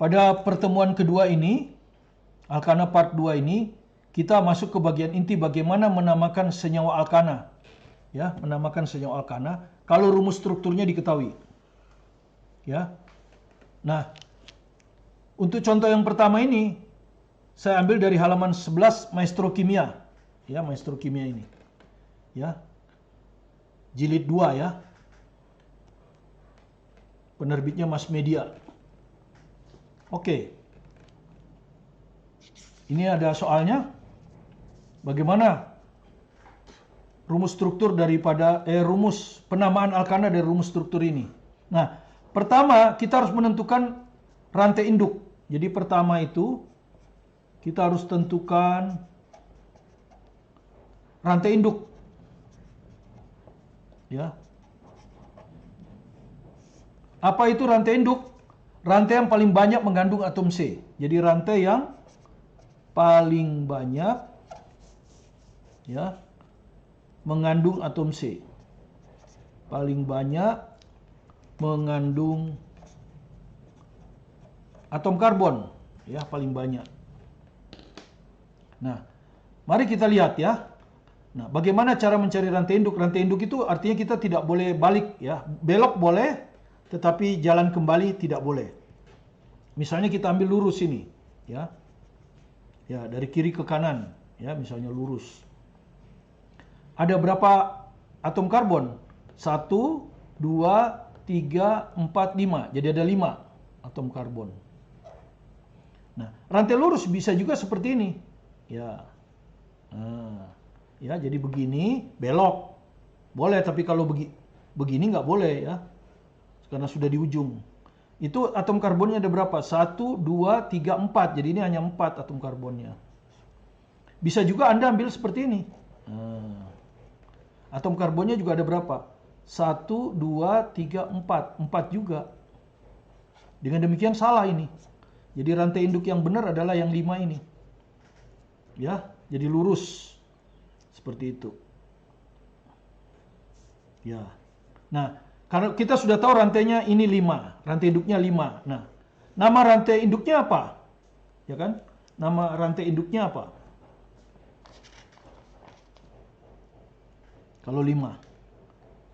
Pada pertemuan kedua ini, alkana part 2 ini, kita masuk ke bagian inti bagaimana menamakan senyawa alkana. Ya, menamakan senyawa alkana kalau rumus strukturnya diketahui. Ya. Nah, untuk contoh yang pertama ini saya ambil dari halaman 11 Maestro Kimia. Ya, Maestro Kimia ini. Ya. Jilid 2 ya. Penerbitnya Mass Media. Oke. Ini ada soalnya. Bagaimana rumus struktur daripada rumus penamaan alkana dari rumus struktur ini? Nah, pertama kita harus menentukan rantai induk. Jadi pertama itu kita harus tentukan rantai induk. Ya. Apa itu rantai induk? Rantai yang paling banyak mengandung atom C. Jadi rantai yang paling banyak ya mengandung atom C. Paling banyak mengandung atom karbon, ya paling banyak. Nah, mari kita lihat ya. Nah, bagaimana cara mencari rantai induk? Rantai induk itu artinya kita tidak boleh balik ya. Belok boleh, tetapi jalan kembali tidak boleh. Misalnya kita ambil lurus ini, ya. Ya, dari kiri ke kanan, ya, misalnya lurus. Ada berapa atom karbon? 1, 2, 3, 4, 5. Jadi ada 5 atom karbon. Nah, rantai lurus bisa juga seperti ini. Ya. Nah, ya, jadi begini, belok. Boleh, tapi kalau begini nggak boleh ya. Karena sudah di ujung. Itu atom karbonnya ada berapa? 1, 2, 3, 4. Jadi ini hanya 4 atom karbonnya. Bisa juga Anda ambil seperti ini. Nah, atom karbonnya juga ada berapa? 1, 2, 3, 4. 4 juga. Dengan demikian salah ini. Jadi rantai induk yang benar adalah yang 5 ini. Ya, jadi lurus. Seperti itu. Ya. Nah, karena kita sudah tahu rantainya ini 5. Rantai induknya 5. Nah, nama rantai induknya apa? Ya kan? Nama rantai induknya apa? Kalau 5.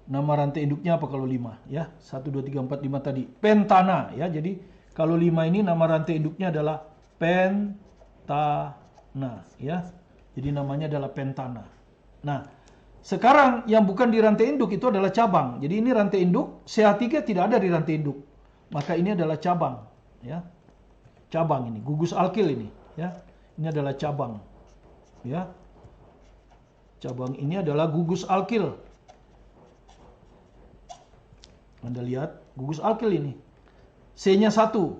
Nama rantai induknya apa kalau 5? Ya, 1, 2, 3, 4, 5 tadi. Pentana. Ya, jadi kalau 5 ini nama rantai induknya adalah pentana. Ya, jadi namanya adalah pentana. Nah, sekarang yang bukan di rantai induk itu adalah cabang. Jadi ini rantai induk, CH3 tidak ada di rantai induk. Maka ini adalah cabang, ya. Cabang ini, gugus alkil ini, ya. Ini adalah cabang. Ya. Cabang ini adalah gugus alkil. Anda lihat, gugus alkil ini. C-nya 1.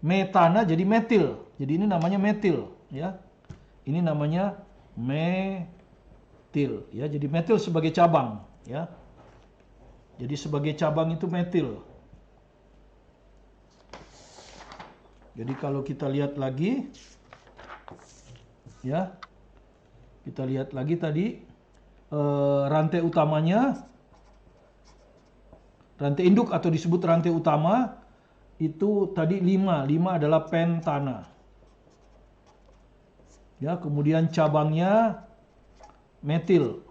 Metana jadi metil. Jadi ini namanya metil, ya. Ini namanya metil, ya. Jadi metil sebagai cabang, ya. Jadi sebagai cabang itu metil. Jadi kalau kita lihat lagi, ya. Kita lihat lagi tadi rantai utamanya, rantai induk atau disebut rantai utama itu tadi 5. 5 adalah pentana. Ya, kemudian cabangnya metil.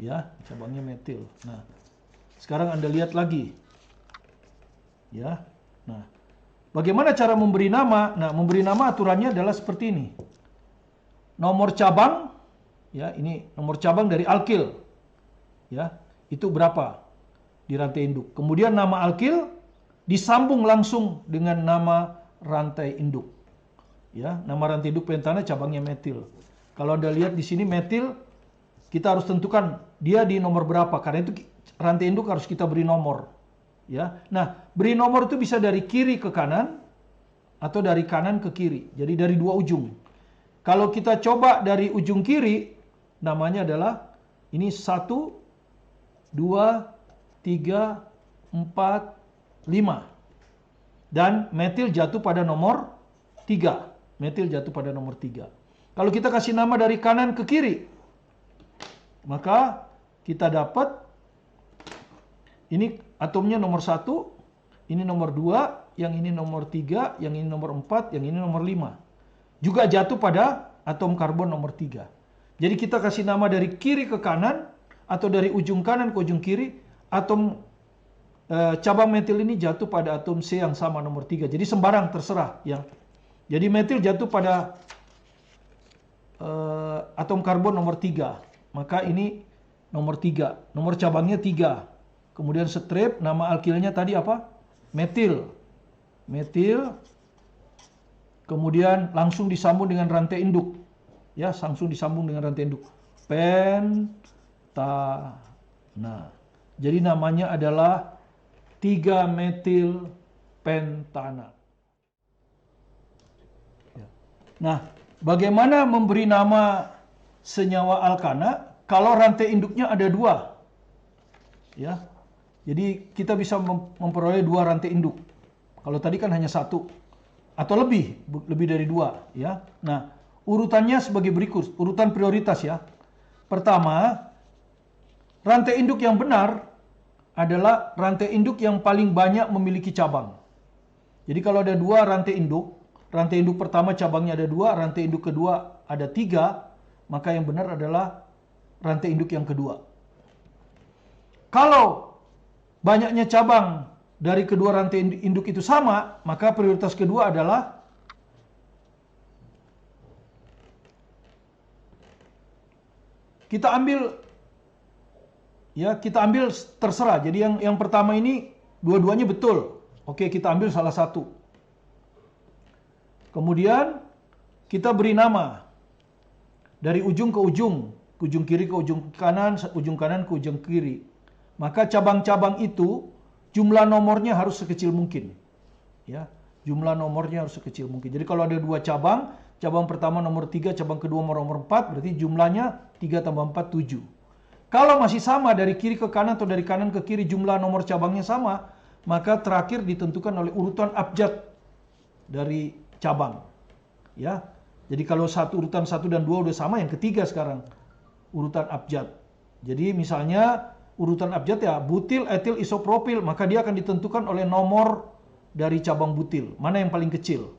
Ya, cabangnya metil. Nah, sekarang Anda lihat lagi. Ya. Nah, bagaimana cara memberi nama? Nah, memberi nama aturannya adalah seperti ini. Nomor cabang, ya, ini nomor cabang dari alkil. Ya, itu berapa di rantai induk. Kemudian nama alkil disambung langsung dengan nama rantai induk. Ya, nama rantai induk pentana cabangnya metil. Kalau Anda lihat di sini metil, kita harus tentukan dia di nomor berapa. Karena itu rantai induk harus kita beri nomor. Ya. Nah, beri nomor itu bisa dari kiri ke kanan atau dari kanan ke kiri. Jadi dari dua ujung. Kalau kita coba dari ujung kiri, namanya adalah ini 1, 2, 3, 4, 5. Dan metil jatuh pada nomor 3. Metil jatuh pada nomor 3. Kalau kita kasih nama dari kanan ke kiri, maka kita dapat ini atomnya nomor 1, ini nomor 2, yang ini nomor 3, yang ini nomor 4, yang ini nomor 5. Juga jatuh pada atom karbon nomor 3. Jadi kita kasih nama dari kiri ke kanan, atau dari ujung kanan ke ujung kiri, atom cabang metil ini jatuh pada atom C yang sama nomor 3. Jadi sembarang, terserah ya. Jadi metil jatuh pada atom karbon nomor 3. Maka ini nomor 3. Nomor cabangnya 3. Kemudian strip, nama alkilnya tadi apa? Metil. Metil. Kemudian langsung disambung dengan rantai induk. Ya, langsung disambung dengan rantai induk. Pentana. Jadi namanya adalah 3-metil pentana. Nah, bagaimana memberi nama senyawa alkana kalau rantai induknya ada 2? Ya. Jadi kita bisa memperoleh 2 rantai induk. Kalau tadi kan hanya 1 atau lebih dari 2, ya. Nah, urutannya sebagai berikut, urutan prioritas ya. Pertama, rantai induk yang benar adalah rantai induk yang paling banyak memiliki cabang. Jadi kalau ada 2 rantai induk pertama cabangnya ada 2, rantai induk kedua ada 3, maka yang benar adalah rantai induk yang kedua. Kalau banyaknya cabang dari kedua rantai induk itu sama, maka prioritas kedua adalah kita ambil terserah. Jadi yang pertama ini dua-duanya betul. Oke, kita ambil salah satu. Kemudian kita beri nama dari ujung ke ujung kiri ke ujung kanan ke ujung kiri. Maka cabang-cabang itu jumlah nomornya harus sekecil mungkin. Ya, jumlah nomornya harus sekecil mungkin. Jadi kalau ada 2 cabang, cabang pertama nomor 3, cabang kedua nomor 4, berarti jumlahnya 3 tambah 4, 7. Kalau masih sama dari kiri ke kanan atau dari kanan ke kiri jumlah nomor cabangnya sama, maka terakhir ditentukan oleh urutan abjad dari cabang. Ya. Jadi kalau urutan 1 dan 2 udah sama, yang ketiga sekarang urutan abjad. Jadi misalnya urutan abjad ya butil, etil, isopropil, maka dia akan ditentukan oleh nomor dari cabang butil. Mana yang paling kecil?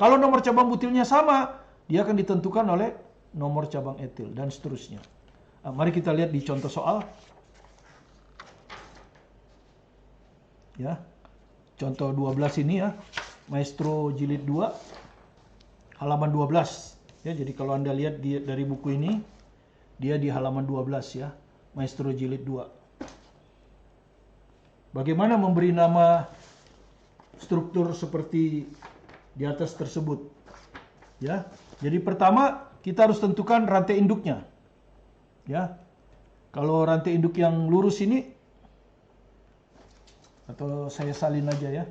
Kalau nomor cabang butilnya sama, dia akan ditentukan oleh nomor cabang etil dan seterusnya. Nah, mari kita lihat di contoh soal. Ya. Contoh 12 ini ya. Maestro jilid 2 halaman 12. Ya, jadi kalau Anda lihat dari buku ini, dia di halaman 12 ya. Maestro jilid 2. Bagaimana memberi nama struktur seperti di atas tersebut? Ya. Jadi pertama kita harus tentukan rantai induknya. Ya. Kalau rantai induk yang lurus ini, atau saya salin aja ya.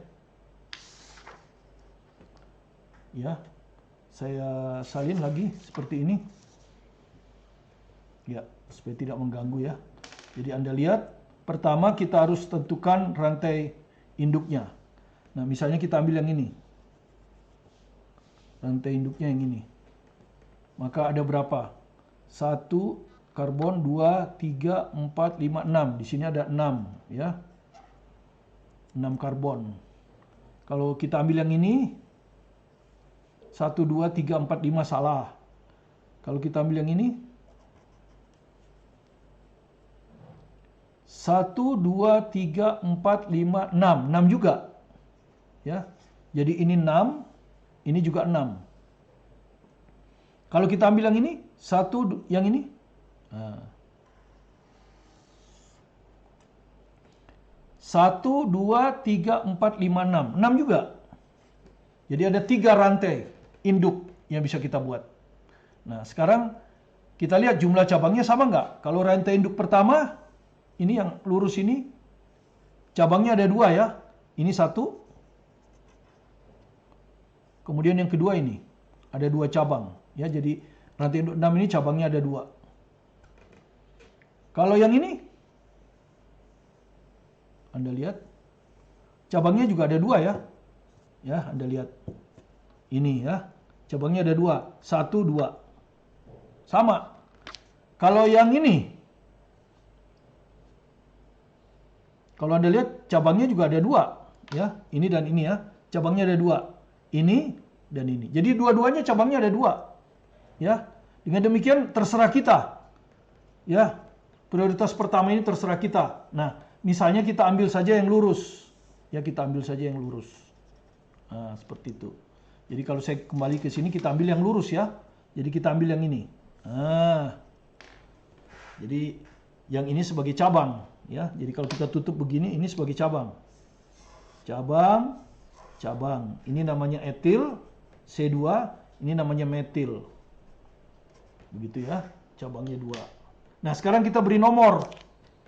Ya. Saya salin lagi seperti ini. Ya, supaya tidak mengganggu ya. Jadi Anda lihat, pertama kita harus tentukan rantai induknya. Nah, misalnya kita ambil yang ini. Rantai induknya yang ini. Maka ada berapa? 1 karbon, 2, 3, 4, 5, 6. Di sini ada 6 ya. 6 karbon. Kalau kita ambil yang ini 1, 2, 3, 4, 5 salah. Kalau kita ambil yang ini 1, 2, 3, 4, 5, 6. 6 juga. Ya. Jadi ini 6, ini juga 6. Kalau kita ambil yang ini, yang ini. Nah. 1, 2, 3, 4, 5, 6. 6 juga. Jadi ada 3 rantai induk yang bisa kita buat. Nah, sekarang kita lihat jumlah cabangnya sama nggak? Kalau rantai induk pertama, ini yang lurus ini, cabangnya ada 2 ya. Ini 1. Kemudian yang kedua ini, ada 2 cabang. Ya, jadi rantai induk 6 ini cabangnya ada 2. Kalau yang ini, Anda lihat, cabangnya juga ada 2 ya. Ya, Anda lihat. Ini ya, cabangnya ada 2. 1, 2. Sama. Kalau yang ini, kalau Anda lihat, cabangnya juga ada 2. ya, ini dan ini ya. Cabangnya ada 2. Ini dan ini. Jadi dua-duanya cabangnya ada 2. Ya. Dengan demikian terserah kita. Ya. Prioritas pertama ini terserah kita. Nah, misalnya kita ambil saja yang lurus. Ya, kita ambil saja yang lurus. Nah, seperti itu. Jadi kalau saya kembali ke sini kita ambil yang lurus ya. Jadi kita ambil yang ini. Nah. Jadi yang ini sebagai cabang ya. Jadi kalau kita tutup begini ini sebagai cabang. Cabang, cabang. Ini namanya etil C2, ini namanya metil. Begitu ya, cabangnya 2. Nah, sekarang kita beri nomor.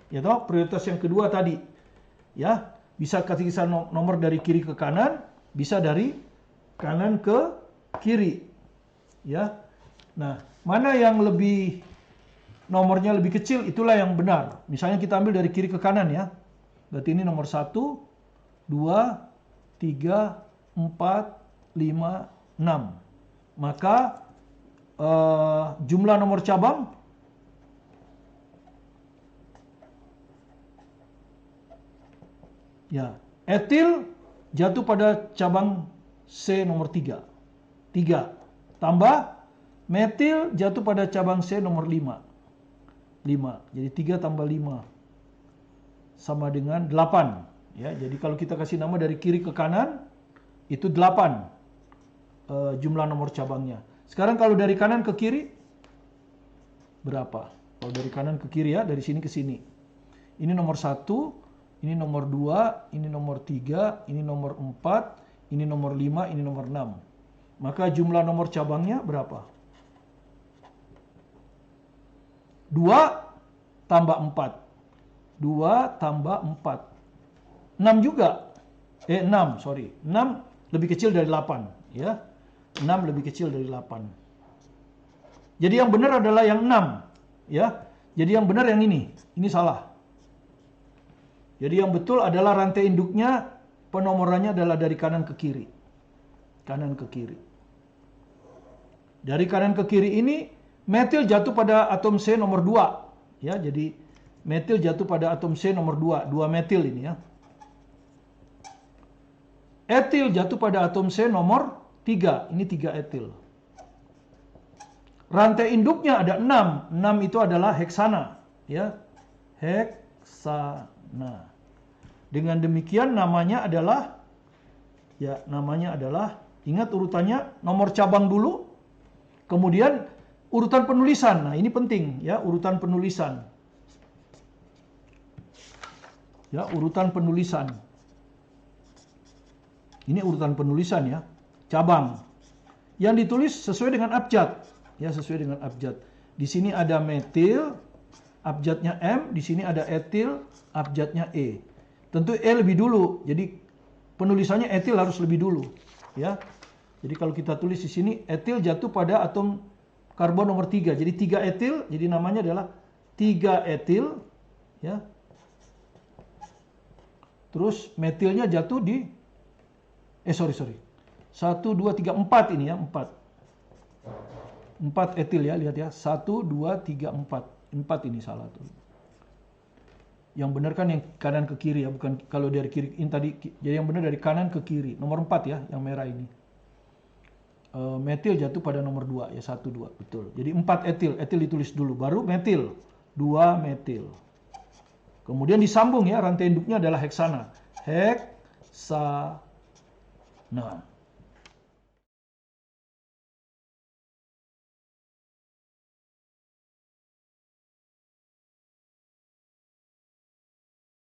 Ya toh, prioritas yang kedua tadi. Ya, bisa kasih nomor dari kiri ke kanan, bisa dari kanan ke kiri. Ya. Nah, mana yang lebih nomornya lebih kecil, itulah yang benar. Misalnya kita ambil dari kiri ke kanan ya. Berarti ini nomor 1, 2, 3, 4, 5, 6. Maka jumlah nomor cabang ya, etil jatuh pada cabang C nomor 3. 3 tambah metil jatuh pada cabang C nomor 5. 5. Jadi 3 tambah 5 sama dengan 8. Ya, jadi kalau kita kasih nama dari kiri ke kanan itu 8 jumlah nomor cabangnya. Sekarang kalau dari kanan ke kiri berapa? Kalau dari kanan ke kiri ya, dari sini ke sini. Ini nomor 1, ini nomor 2, ini nomor 3, ini nomor 4, ini nomor 5, ini nomor 6. Maka jumlah nomor cabangnya berapa? 2 tambah 4. 2 tambah 4. 6 juga. 6, sorry. 6 lebih kecil dari 8. Ya. 6 lebih kecil dari 8. Jadi yang benar adalah yang 6. Ya. Jadi yang benar yang ini. Ini salah. Jadi yang betul adalah rantai induknya, penomorannya adalah dari kanan ke kiri. Kanan ke kiri. Dari kanan ke kiri ini, metil jatuh pada atom C nomor 2. Ya, jadi metil jatuh pada atom C nomor 2. 2 metil ini ya. Etil jatuh pada atom C nomor 3. Ini 3 etil. Rantai induknya ada 6. 6 itu adalah heksana. Ya. Heksana. Dengan demikian namanya adalah, ya namanya adalah, ingat urutannya, nomor cabang dulu. Kemudian urutan penulisan. Nah ini penting ya, urutan penulisan. Ya, urutan penulisan. Ini urutan penulisan ya. Cabang. Yang ditulis sesuai dengan abjad. Ya, sesuai dengan abjad. Di sini ada metil, abjadnya M. Di sini ada etil, abjadnya E. Tentu E lebih dulu. Jadi penulisannya etil harus lebih dulu. Ya. Jadi kalau kita tulis di sini, etil jatuh pada atom karbon nomor 3. Jadi 3 etil, jadi namanya adalah 3 etil. Ya. Terus metilnya jatuh di, sorry. 1, 2, 3, 4 ini ya, 4. 4 etil ya, lihat ya. 1, 2, 3, 4. 4 ini salah tuh. Yang benar kan yang kanan ke kiri ya, bukan kalau dari kiri ini tadi. Jadi yang benar dari kanan ke kiri. Nomor 4 ya, yang merah ini. Metil jatuh pada nomor 2 ya, 1, 2, betul. Jadi 4 etil, etil ditulis dulu, baru metil. 2 metil. Kemudian disambung ya, rantai induknya adalah heksana. Heksana.